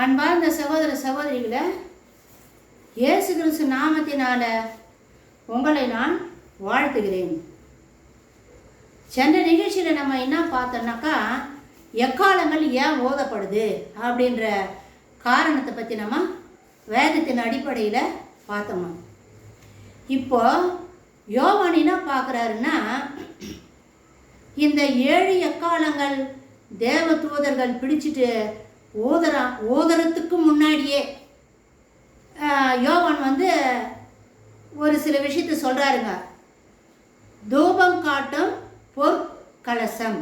அன்பார்ந்த சகோதர சகோதரிகளை, இயேசு கிறிஸ்து நாமத்தினால உங்களை நான் வாழ்த்துகிறேன். சென்ற நிகழ்ச்சியில் நம்ம என்ன பார்த்தோம்னாக்கா, எக்காலங்கள் ஏன் ஓதப்படுது அப்படின்ற காரணத்தை பற்றி நம்ம வேதத்தின் அடிப்படையில் பார்த்தோமா. இப்போ யோவான் என்ன பார்க்குறாருன்னா, இந்த 7 எக்காலங்கள் தேவ தூதர்கள் பிடிச்சிட்டு ஓதுறதுக்கு முன்னாடியே யோவான் ஒரு சில விஷயத்தை சொல்கிறாருங்க. தூபம் காட்டும் பொற்கலசம்,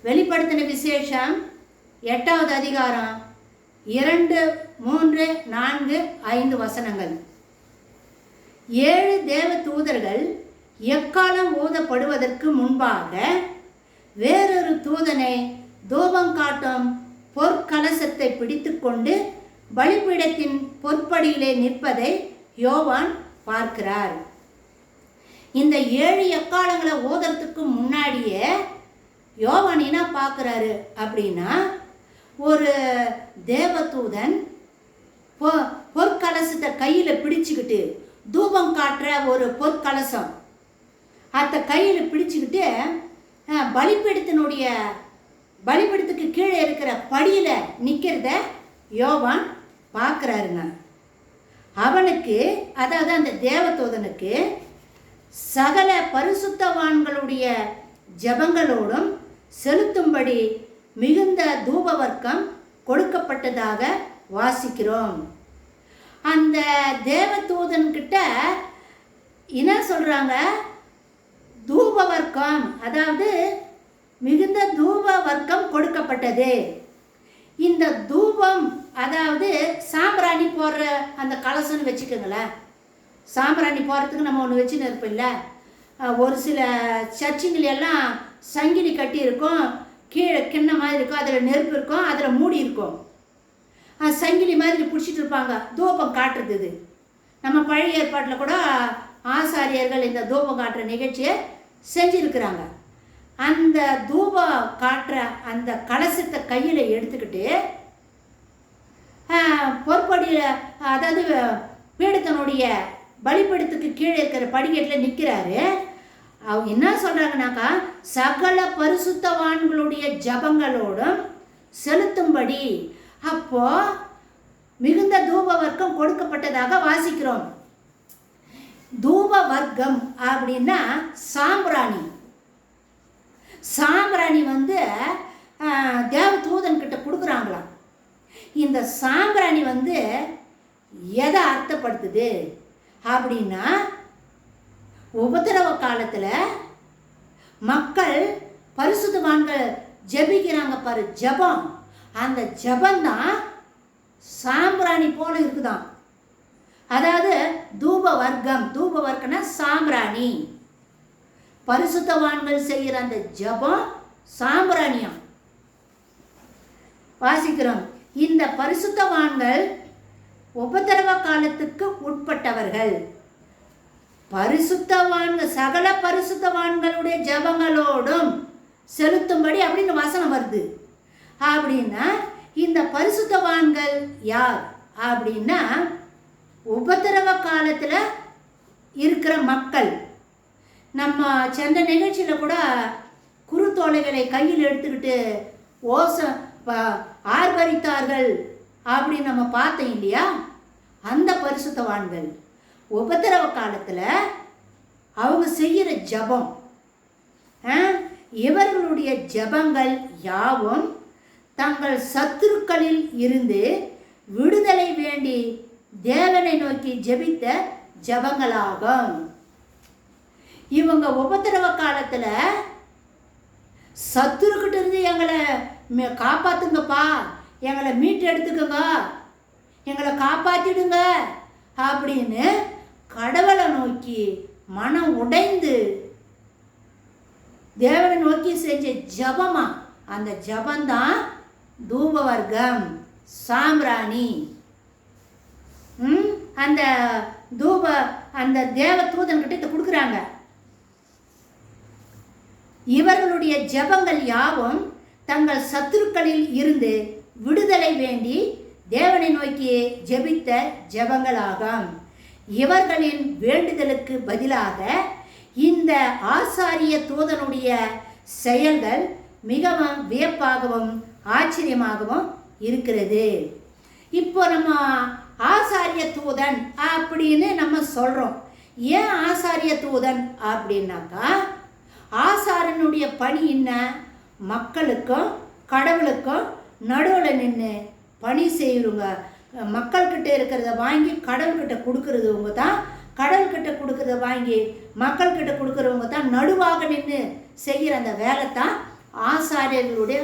வெளிப்படுத்தின விசேஷம் 8வது அதிகாரம் 2, 3, 4, 5 வசனங்கள். 7 தேவ தூதர்கள் எக்காலம் ஊதப்படுவதற்கு முன்பாக வேறொரு தூதனை தூபம் காட்டும் பொற்கலசத்தை பிடித்து கொண்டு பலிபீடத்தின் பொற்படியிலே நிற்பதை யோவான் பார்க்கிறார். இந்த 7 எக்காலங்களை ஓதுறதுக்கு முன்னாடியே யோவான் என்ன பார்க்குறாரு அப்படின்னா, ஒரு தேவதூதன் பொற்கலசத்தை கையில் பிடிச்சுக்கிட்டு, தூபம் காட்டுற ஒரு பொற்கலசம் அதை கையில் பிடிச்சுக்கிட்டு பலிபீடத்துக்கு கீழே இருக்கிற படியில் நிற்கிறத யோவான் பார்க்குறாருங்க. அவனுக்கு, அதாவது அந்த தேவதூதனுக்கு, சகல பரிசுத்தவான்களுடைய ஜபங்களோடும் செலுத்தும்படி மிகுந்த தூபவர்க்கம் கொடுக்கப்பட்டதாக வாசிக்கிறோம். அந்த தேவதூதன்கிட்ட என்ன சொல்கிறாங்க? தூபவர்க்கம், அதாவது மிகுந்த தூப வர்க்கம் கொடுக்கப்பட்டது. இந்த தூபம், அதாவது சாம்பிராணி போடுற அந்த கலசம்னு வச்சுக்கோங்களேன். சாம்பிராணி போடுறதுக்கு நம்ம ஒன்று வச்சுன்னு இருப்போம்ல, ஒரு சில சர்ச்சுங்கள் எல்லாம் சங்கிலி கட்டி இருக்கும், கீழே கிண்ண மாதிரி இருக்கும், அதில் நெருப்பு இருக்கும், அதில் மூடி இருக்கும், சங்கிலி மாதிரி பிடிச்சிட்டு இருப்பாங்க தூபம் காட்டுறது. நம்ம பழைய ஏற்பாட்டில் கூட ஆசாரியர்கள் இந்த தூபம் காட்டுற நிகழ்ச்சியை செஞ்சுருக்கிறாங்க. அந்த தூபம் காட்டுற அந்த கலசத்தை கையில் எடுத்துக்கிட்டு பொற்படியில், அதாவது பீடத்தினுடைய பலிபீடத்துக்கு கீழே இருக்கிற படிக்கட்டில் நிற்கிறாரு. அவங்க என்ன சொல்கிறாங்கனாக்கா, சகல பரிசுத்தவான்களுடைய ஜபங்களோடும் செலுத்தும்படி அப்போ மிகுந்த தூப வர்க்கம் கொடுக்கப்பட்டதாக வாசிக்கிறோம். தூப வர்க்கம் அப்படின்னா சாம்பிராணி. சாம்பிராணி தேவ தூதன் கிட்ட கொடுக்குறாங்களாம். இந்த சாம்பிராணி எதை அர்த்தப்படுத்துது அப்படின்னா, உபத்திரவ காலத்தில் மக்கள் பரிசுத்தவான்கள் ஜபிக்கிறாங்க பாரு, ஜபம். அந்த ஜபந்தான் சாம்பிராணி போல இருக்குதான். அதாவது தூப வர்க்கம், தூப வர்க்கம்னா சாம்பிராணி. பரிசுத்தவான்கள் செய்கிற அந்த ஜபம் சாம்பிராணியம் வாசிக்கிறோம். இந்த பரிசுத்தவான்கள் உபத்திரவ காலத்துக்கு உட்பட்டவர்கள். பரிசுத்தவான்கள், சகல பரிசுத்தவான்களுடைய ஜபங்களோடும் செலுத்தும்படி அப்படின்னு வசனம் வருது. அப்படின்னா இந்த பரிசுத்தவான்கள் யார் அப்படின்னா, உபத்திரவ காலத்தில் இருக்கிற மக்கள். நம்ம சென்ற நிகழ்ச்சியில் கூட குருத்தோலைகளை கையில் எடுத்துக்கிட்டு ஆர்ப்பரித்தார்கள் அப்படின்னு நம்ம பார்த்தோம் இல்லையா? அந்த பரிசுத்தவான்கள் உபத்திரவ காலத்தில் அவங்க செய்கிற ஜபம், இவர்களுடைய ஜபங்கள் யாவும் தங்கள் சத்துருக்களில் இருந்து விடுதலை வேண்டி தேவனை நோக்கி ஜெபித்த ஜபங்களாகும். இவங்க உபத்திரவ காலத்தில் சத்துருக்கிட்ட இருந்து எங்களை காப்பாற்றுங்கப்பா, எங்களை மீட்டு எடுத்துக்கோங்க, எங்களை காப்பாற்றிடுங்க அப்படின்னு கடவுளை நோக்கி மனம் உடைந்து தேவனை நோக்கி செஞ்ச ஜபமா. அந்த ஜபந்தான் தூபவர்க்கம், சாம்பிராணி. அந்த அந்த தேவ தூதன்கிட்ட கொடுக்குறாங்க. இவர்களுடைய ஜெபங்கள் யாவும் தங்கள் சத்துருக்களில் இருந்து விடுதலை வேண்டி தேவனை நோக்கி ஜெபித்த ஜெபங்களாகும். இவர்களின் வேண்டுதலுக்கு பதிலாக இந்த ஆசாரிய தூதனுடைய செயல்கள் மிகவும் வியப்பாகவும் ஆச்சரியமாகவும் இருக்கிறது. இப்போ நம்ம ஆசாரிய தூதன் அப்படின்னு நம்ம சொல்கிறோம். ஏன் ஆசாரிய தூதன் அப்படின்னாக்கா, ஆசாரனுடைய பணி என்ன? மக்களுக்கும் கடவுளுக்கும் நடுவில் நின்று பணி செய்கிறவங்க. மக்கள்கிட்ட இருக்கிறத வாங்கி கடவுள்கிட்ட கொடுக்கறதுவங்க தான், கடவுள்கிட்ட கொடுக்கறத வாங்கி மக்கள்கிட்ட கொடுக்குறவங்க தான் நடுவாக நின்று செய்கிற அந்த வேலை தான் ஆசாரியர்களுடைய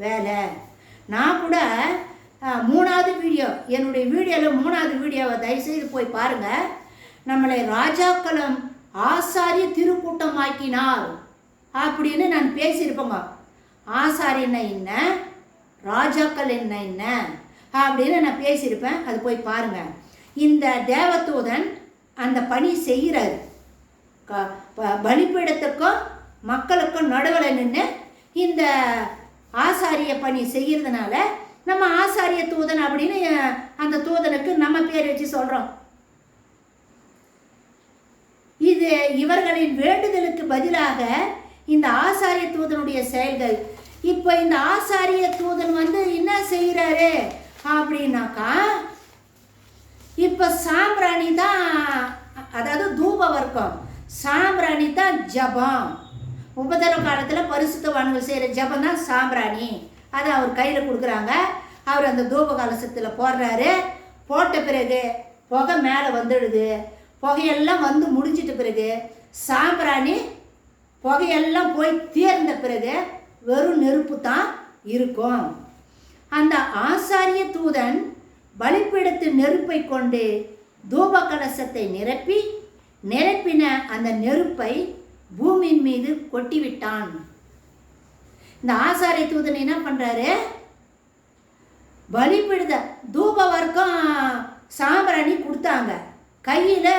வேலை. நான் கூட 3வது வீடியோ, என்னுடைய வீடியோவில் 3வது வீடியோவை தயவுசெய்து போய் பாருங்கள். நம்மளை ராஜாக்களும் ஆசாரிய திருக்கூட்டமாக்கினார் அப்படின்னு நான் பேசியிருப்பேங்க. ஆசாரியன்னா என்ன, ராஜாக்கள் என்ன அப்படின்னு நான் பேசியிருப்பேன். அது போய் பாருங்கள். இந்த தேவதூதன் அந்த பணி செய்கிறார். பலிபீடத்துக்கும் மக்களுக்கும் நடுவில் நின்று இந்த ஆசாரிய பணி செய்கிறதுனால நம்ம ஆசாரிய தூதன் அப்படின்னு அந்த தூதனுக்கு நம்ம பேர் வச்சு சொல்கிறோம். இது இவர்களின் வேண்டுதலுக்கு பதிலாக இந்த ஆசாரிய தூதனுடைய செயல்கள். இப்போ இந்த ஆசாரிய தூதன் என்ன செய்கிறாரு அப்படின்னாக்கா, இப்போ சாம்பிராணி தான், அதாவது தூப வர்க்கம், சாம்பிராணி தான் ஜபம். உபதரவ காலத்தில் பரிசுத்தவான்கள் செய்கிற ஜபம் தான் சாம்பிராணி. அதை அவர் கையில் கொடுக்குறாங்க. அவர் அந்த தூப கலசத்தில் போடுறாரு. போட்ட பிறகு புகை மேலே வந்துடுது. புகையெல்லாம் முடிஞ்சிட்ட பிறகு சாம்பிராணி புகையெல்லாம் போய் தீர்ந்த பிறகு வெறும் நெருப்பு தான் இருக்கும். அந்த ஆசாரிய தூதன் பலிபீடத்து நெருப்பை கொண்டு தூப கலசத்தை நிரப்பின அந்த நெருப்பை பூமியின் மீது கொட்டிவிட்டான். இந்த ஆசாரிய தூதன் என்ன பண்றாரு? பலிபீட தூப வர்க்கம் சாம்பிராணி கொடுத்தாங்க. கையில்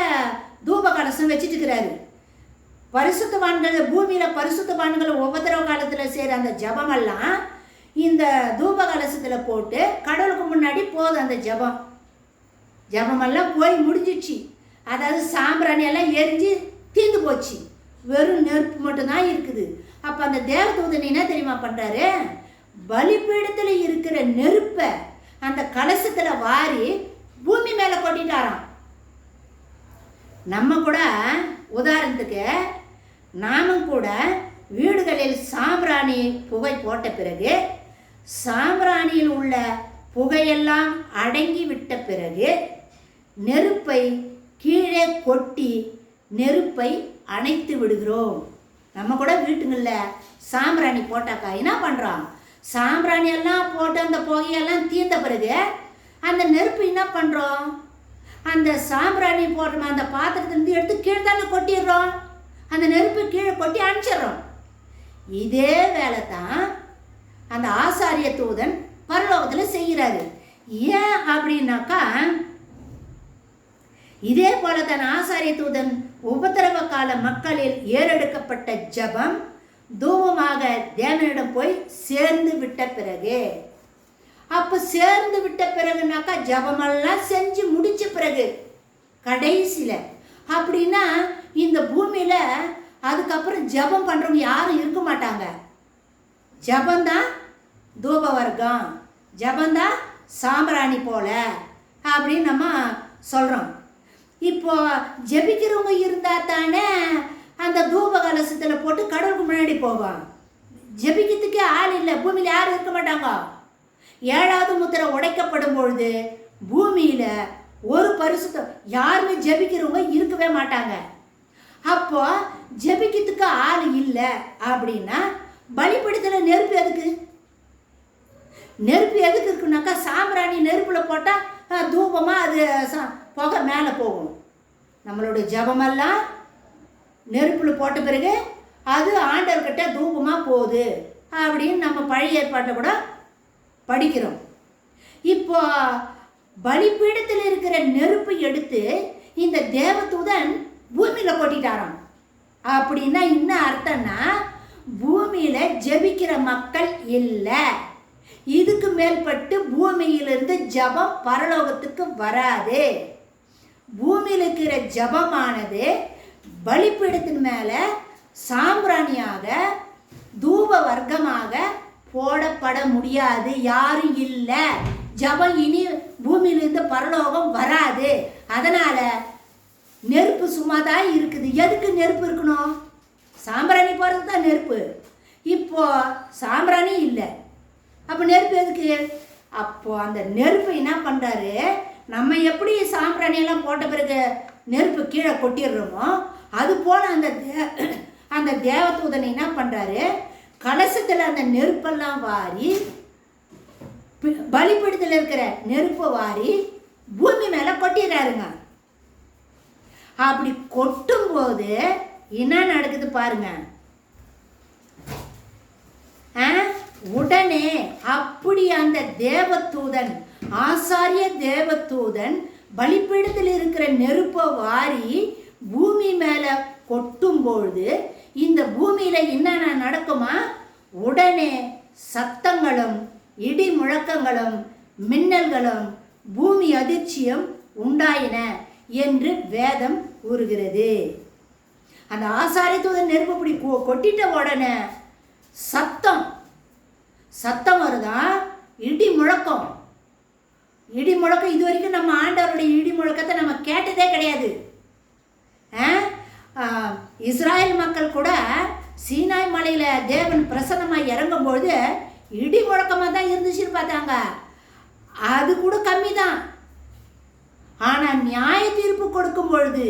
தூப கலசம் வச்சுட்டு இருக்கிறாரு. பரிசுத்தவான்கள், பூமியில் பரிசுத்தவான்கள் உபத்திரவ காலத்தில் செய்கிற அந்த ஜபமெல்லாம் இந்த தூப கலசத்தில் போட்டு கடவுளுக்கு முன்னாடி போகுது. அந்த ஜபமெல்லாம் போய் முடிஞ்சிச்சு. அதாவது சாம்பிராணி எல்லாம் எரிஞ்சு தீர்ந்து போச்சு. வெறும் நெருப்பு மட்டும்தான் இருக்குது. அப்போ அந்த தேவதூதன் என்ன தெரியுமா பண்ணுறாரு? பலிபீடத்தில் இருக்கிற நெருப்பை அந்த கலசத்தில் வாரி பூமி மேலே கொட்டிட்டாராம். நம்ம கூட உதாரணத்துக்கு நாமும் கூட வீடுகளில் சாம்பிராணி புகை போட்ட பிறகு சாம்பிராணியில் உள்ள புகையெல்லாம் அடங்கி விட்ட பிறகு நெருப்பை கீழே கொட்டி நெருப்பை அணைத்து விடுகிறோம். நம்ம கூட வீட்டுங்களில் சாம்பிராணி போட்டாக்கா என்ன பண்ணுறோம்? சாம்பிராணி எல்லாம் போட்டு அந்த புகையெல்லாம் தீர்ந்த பிறகு அந்த நெருப்பு என்ன பண்ணுறோம்? அந்த சாம்பிராணி போடுற அந்த பாத்திரத்திலிருந்து எடுத்து கீழே தானே கொட்டிடுறோம். அந்த நெருப்பு கீழே கொட்டி அணைச்சிடுறோம். இதே வேலை தான் அந்த ஆசாரிய தூதன் பரலோகத்தில் செய்கிறாரு. ஏன் அப்படின்னாக்கா, இதே போல தான் ஆசாரிய தூதன் உபத்திரவ கால மக்களில் ஏறெடுக்கப்பட்ட ஜபம் தூபமாக தேவனிடம் போய் சேர்ந்து விட்ட பிறகு, அப்போ சேர்ந்து விட்ட பிறகுனாக்கா ஜபமெல்லாம் செஞ்சு முடிச்ச பிறகு கடைசியில் அப்படின்னா இந்த பூமியில் அதுக்கப்புறம் ஜபம் பண்ணுறவங்க யாரும் இருக்க மாட்டாங்க. ஜபந்தான் தூப வர்க்கம், ஜபந்தான் சாம்பிராணி போல அப்படின்னு நம்ம சொல்கிறோம். இப்போ ஜபிக்கிறவங்க இருந்தால் தானே அந்த தூப கலசத்தில் போட்டு கடவுளுக்கு முன்னாடி போகும். ஜபிக்கிறதுக்கே ஆள் இல்லை, பூமியில் யாரும் இருக்க மாட்டாங்க. 7வது முத்திரை உடைக்கப்படும் பொழுது பூமியில் ஒரு பரிசுத்தம் யாருமே ஜபிக்கிறவங்க இருக்கவே மாட்டாங்க. அப்போ ஜபிக்கிறதுக்கு ஆள் இல்லை அப்படின்னா பலிபீடத்தில் நெருப்பு எதுக்கு? நெருப்பு எதுக்கு இருக்குனாக்கா, சாம்பிராணி நெருப்பில் போட்டால் தூபமாக அது புகை மேலே போகும். நம்மளுடைய ஜபமெல்லாம் நெருப்பில் போட்ட பிறகு அது ஆண்டவர்கிட்ட தூபமாக போகுது அப்படின்னு நம்ம பழைய ஏற்பாட்டில் கூட படிக்கிறோம். இப்போ பலிபீடத்தில் இருக்கிற நெருப்பை எடுத்து இந்த தேவதூதன் பூமியில் கொட்டிட்டாராம். அப்படின்னா என்ன அர்த்தம்னா, பூமியில் ஜெபிக்கிற மக்கள் இல்லை. இதுக்கு மேற்பட்டு பூமியிலிருந்து ஜபம் பரலோகத்துக்கு வராது. பூமியில் இருக்கிற ஜபமானது பலிப்பீடத்தின் மேலே சாம்பிராணியாக தூப வர்க்கமாக போடப்பட முடியாது. யாரும் இல்லை. ஜபம் இனி பூமியிலிருந்து பரலோகம் வராது. அதனால் நெருப்பு சும்மா தான் இருக்குது. எதுக்கு நெருப்பு இருக்கணும்? சாம்பிராணி போகிறது தான் நெருப்பு. இப்போ சாம்பிராணி இல்லை, அப்போ நெருப்பு எதுக்கு? அப்போ அந்த நெருப்பு என்ன பண்ணுறாரு, நம்ம எப்படி சாம்பிராணியெல்லாம் போட்ட பிறகு நெருப்பு கீழே கொட்டிடுறோமோ அது போல் அந்த தேவதூதனை என்ன பண்ணுறாரு, கலசத்தில் அந்த நெருப்பெல்லாம் வாரி, பலிப்பீடத்தில் இருக்கிற நெருப்பை வாரி பூமி மேலே கொட்டிடுறாருங்க. அப்படி கொட்டும்போது என்ன நடக்குது பாருங்க. உடனே அப்படி அந்த தேவதூதன், ஆசாரிய தேவதூதன் பலிப்பீடத்தில் இருக்கிற நெருப்பை வாரி பூமி மேலே கொட்டும்பொழுது இந்த பூமியில் என்னென்ன நடக்குமா, உடனே சத்தங்களும் இடி முழக்கங்களும் மின்னல்களும் பூமி அதிர்ச்சியும் உண்டாயின என்று வேதம் கூறுகிறது. அந்த ஆசாரிய தூதன் நெருப்பு இப்படி கொட்டிட்ட உடனே சத்தம் வருதான், இடி முழக்கம். இது வரைக்கும் நம்ம ஆண்டவருடைய இடி முழக்கத்தை நம்ம கேட்டதே கிடையாது. இஸ்ராயல் மக்கள் கூட சீனாய் மலையில் தேவன் பிரசன்னமாக இறங்கும்பொழுது இடி முழக்கமாக தான் இருந்துச்சுன்னு பார்த்தாங்க. அது கூட கம்மி தான். ஆனால் நியாய தீர்ப்பு கொடுக்கும் பொழுது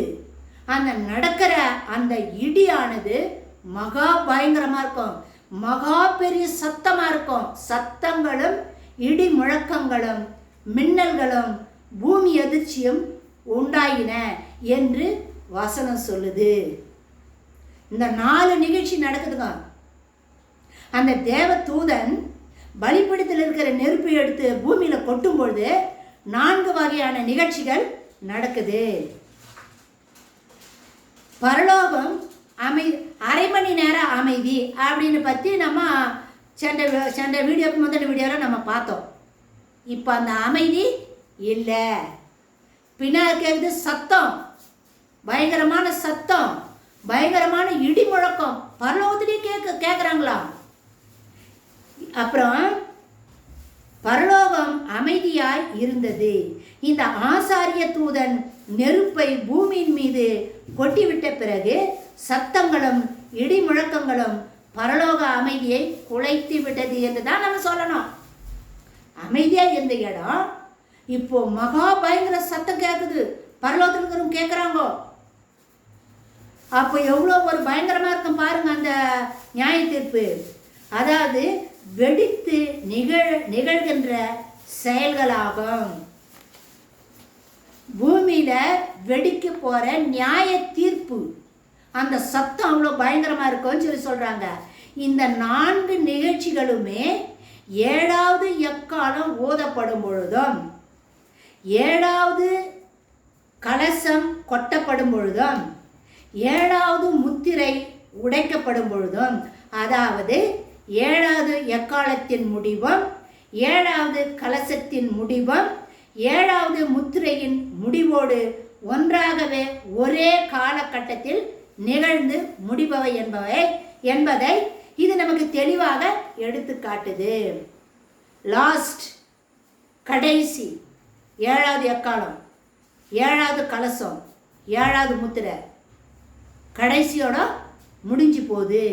அந்த நடக்கிற அந்த இடியானது மகா பயங்கரமாக இருக்கும், மகா பெரிய சத்தமாக இருக்கும். சத்தங்களும் இடி முழக்கங்களும் மின்னல்களும் பூமி அதிர்ச்சியும் உண்டாயின என்று வசனம் சொல்லுது. இந்த 4 நிகழ்ச்சி நடக்குதுங்க. அந்த தேவ தூதன் பலிப்பீடத்தில் இருக்கிற நெருப்பை எடுத்து பூமியில் கொட்டும் பொழுது 4 வகையான நிகழ்ச்சிகள் நடக்குது. பரலோகம் அரை மணி நேரம் அமைதி அப்படின்னு பற்றி நம்ம சென்ற வீடியோக்கு முதல் வீடியோவில் நம்ம பார்த்தோம். இப்போ அந்த அமைதி இல்லை. பின்னால் கேட்குது சத்தம், பயங்கரமான சத்தம், பயங்கரமான இடி முழக்கம். பரலோகத்திலேயே கேட்குறாங்களா? அப்புறம் பரலோகம் அமைதியாய் இருந்தது. இந்த ஆசாரிய தூதன் நெருப்பை பூமியின் மீது கொட்டிவிட்ட பிறகு சத்தங்களும் இடி முழக்கங்களும் பரலோக அமைதியை குலைத்து விட்டது என்று தான் நம்ம சொல்லணும். அமைதியாக இருந்த இடம் இப்போ மகா பயங்கர சத்தம் கேட்குது. பரலோகத்தில் இருக்கிறவங்க கேட்குறாங்க. அப்போ எவ்வளோ ஒரு பயங்கரமாக இருக்கும் பாருங்க அந்த நியாய தீர்ப்பு. அதாவது வெடித்து நிகழ்கின்ற செயல்களாகும். பூமியில் வெடிக்க போகிற நியாய தீர்ப்பு அந்த சத்தம் அவ்வளோ பயங்கரமாக இருக்கும்னு சொல்லி சொல்கிறாங்க. இந்த 4 நிகழ்ச்சிகளுமே 7வது எக்காலம் ஓதப்படும் பொழுதும் 7வது கலசம் கொட்டப்படும் பொழுதும் 7வது முத்திரை உடைக்கப்படும் பொழுதும், அதாவது 7வது எக்காலத்தின் முடிவும் 7வது கலசத்தின் முடிவும் 7வது முத்திரையின் முடிவோடு ஒன்றாகவே ஒரே காலகட்டத்தில் நிகழ்ந்து முடிபவை என்பதை இது நமக்கு தெளிவாக எடுத்து காட்டுது. லாஸ்ட், கடைசி 7வது எக்காலம், 7வது கலசம், 7வது முத்திரை கடைசியோட முடிஞ்சு போகுது.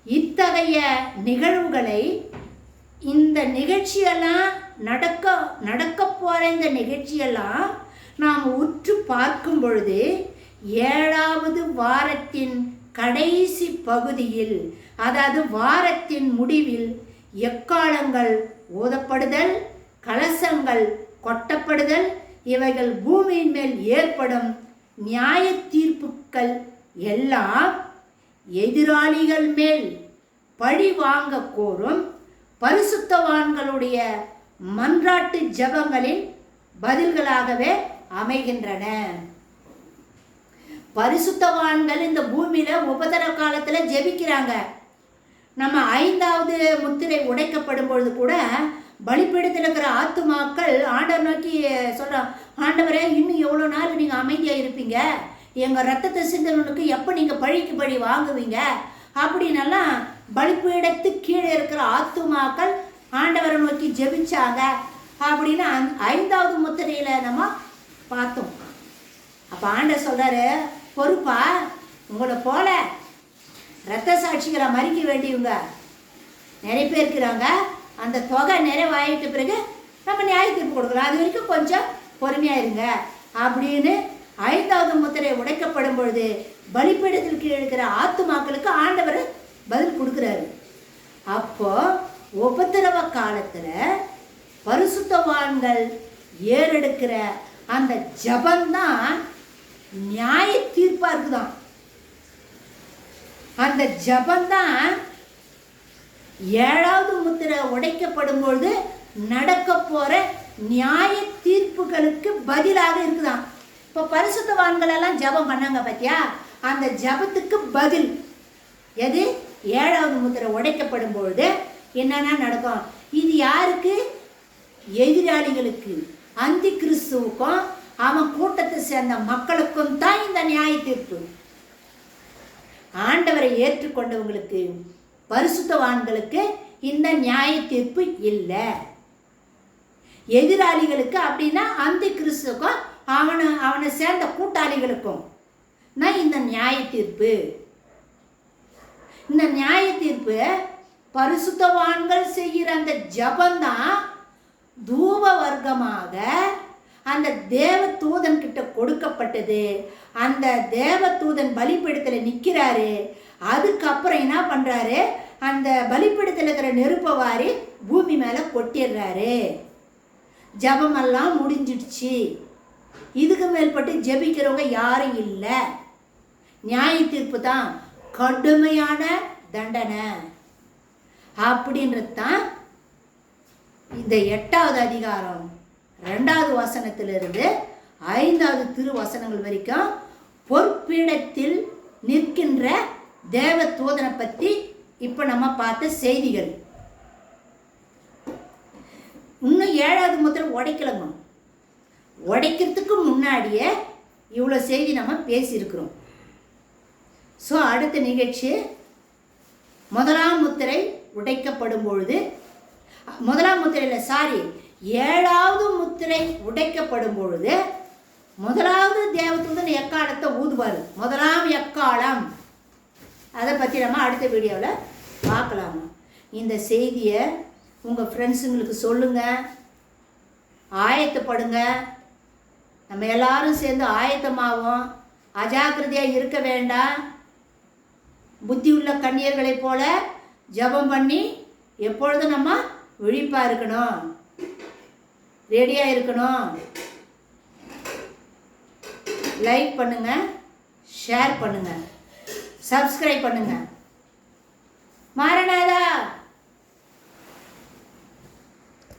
இத்தகைய நிகழ்வுகளை, இந்த நிகழ்ச்சியெல்லாம் நடக்க போகிற இந்த நிகழ்ச்சியெல்லாம் நாம் உற்று பார்க்கும் பொழுது 7வது வாரத்தின் கடைசி பகுதியில், அதாவது வாரத்தின் முடிவில் எக்காலங்கள் ஓதப்படுதல், கலசங்கள் கொட்டப்படுதல், இவைகள் பூமியின் மேல் ஏற்படும் நியாய தீர்ப்புக்கள் எல்லாம் எதிராளிகள் மேல் பழி வாங்க கோரும் பரிசுத்தவான்களுடைய மன்றாட்டு ஜெபங்களின் பதில்களாகவே அமைகின்றன. பரிசுத்தவான்கள் இந்த பூமியில் உபத்திரவ காலத்தில் ஜெபிக்கிறாங்க. நம்ம 5வது முத்திரை உடைக்கப்படும் பொழுது கூட பலிப்பீடத்தில் இருக்கிற ஆத்துமாக்கள் ஆண்டவர் நோக்கி சொல்கிறான், ஆண்டவரே இன்னும் எவ்வளோ நாள் நீங்கள் அமைதியாக இருப்பீங்க, எங்கள் ரத்தத்தை சிந்தனுக்கு எப்போ நீங்கள் பழிக்கு பழி வாங்குவீங்க அப்படின்னெல்லாம் பலிப்பீடத்து கீழே இருக்கிற ஆத்துமாக்கள் ஆண்டவரை நோக்கி ஜெபிச்சாங்க அப்படின்னு 5வது முத்திரையில் நம்ம பார்த்தோம். அப்போ ஆண்டவர் சொல்கிறாரு, பொறுப்பா உங்களை போல ரத்த சாட்சிகளை மறிக்க வேண்டியவங்க நிறைய பேர் இருக்கிறாங்க, அந்த தொகை நிறைவாயிட்ட பிறகு நம்ம நியாய தீர்ப்பு கொடுக்குறோம், அது வரைக்கும் கொஞ்சம் பொறுமையாக இருங்க அப்படின்னு 5வது முத்திரை உடைக்கப்படும் பொழுது பலிப்பீடத்தில் கீழே இருக்கிற ஆத்துமாக்களுக்கு ஆண்டவர் பதில் கொடுக்குறாரு. அப்போ உபத்திரவ காலத்தில் பரிசுத்தவான்கள் ஏறெடுக்கிற அந்த ஜபந்தான் நியாய தீர்ப்பாக இருக்குதான். அந்த ஜபந்தான் 7வது முத்திரை உடைக்கப்படும் பொழுது நடக்க போற நியாய தீர்ப்புகளுக்கு பதிலாக இருக்குதான். இப்போ பரிசுத்தவான்கள் எல்லாம் ஜபம் பண்ணாங்க பார்த்தியா, அந்த ஜபத்துக்கு பதில் எது? 7வது முத்திரை உடைக்கப்படும் பொழுது என்னென்ன நடக்கும்? இது யாருக்கு? எதிராளிகளுக்கு, அந்தி கிறிஸ்துவுக்கும் அவன் கூட்டத்தை சேர்ந்த மக்களுக்கும் தான் இந்த நியாய தீர்ப்பு. ஆண்டவரை ஏற்றுக்கொண்டவங்களுக்கு, பரிசுத்தவான்களுக்கு இந்த நியாய தீர்ப்பு இல்லை. எதிராளிகளுக்கு அப்படின்னா அந்தி கிறிஸ்துவுக்கும் அவனை சேர்ந்த கூட்டாளிகளுக்கும் தான் இந்த நியாய தீர்ப்பு. இந்த நியாய தீர்ப்பு பரிசுத்தவான்கள் செய்கிற அந்த ஜபந்தான் தூப வர்க்கமாக அந்த தேவ தூதன் கிட்ட கொடுக்கப்பட்டது. அந்த தேவ தூதன் பலிப்பீடத்தில் நிற்கிறாரு. அதுக்கப்புறம் என்ன பண்ணுறாரு? அந்த பலிப்பீடத்தில் இருக்கிற நெருப்பை வாரி பூமி மேலே கொட்டிடுறாரு. ஜபமெல்லாம் முடிஞ்சிடுச்சு. இதுக்கு மேல்பட்டு ஜெபிக்கிறவங்க யாரும் இல்லை. நியாய தீர்ப்பு தான், கடுமையான தண்டனை அப்படின்றது தான் இந்த 8வது அதிகாரம் 2வது வசனத்திலிருந்து 5வது திருவசனங்கள் வரைக்கும் பொற்பீடத்தில் நிற்கின்ற தேவ தூதனை பற்றி இப்போ நம்ம பார்த்த செய்திகள். இன்னும் 7வது முத்திரை உடைக்கலங்க. உடைக்கிறதுக்கு முன்னாடியே இவ்வளோ செய்தி நம்ம பேசியிருக்கிறோம். ஸோ அடுத்த நிகழ்ச்சி 1ஆம் முத்திரை உடைக்கப்படும் பொழுது, 1ஆம் முத்திரையில் 7வது முத்திரை உடைக்கப்படும் பொழுது 1வது தேவதூதன் எக்காலத்தை ஊதுவார். 1ஆம் எக்காலம், அதை பற்றி நம்ம அடுத்த வீடியோவில் பார்க்கலாமா. இந்த செய்தியை உங்கள் ஃப்ரெண்ட்ஸுங்களுக்கு சொல்லுங்கள், ஆயத்தப்படுங்க. நம்ம எல்லாரும் சேர்ந்து ஆயத்தமாகும். அஜாக்கிரதையாக இருக்க வேண்டாம். புத்தி உள்ள கன்னியர்களைப் போல ஜபம் பண்ணி எப்பொழுதும் நம்ம விழிப்பாக இருக்கணும், ரெடியாக இருக்கணும். லைக் பண்ணுங்கள், ஷேர் பண்ணுங்கள், சப்ஸ்கிரைப் பண்ணுங்கள். மாரநாதா.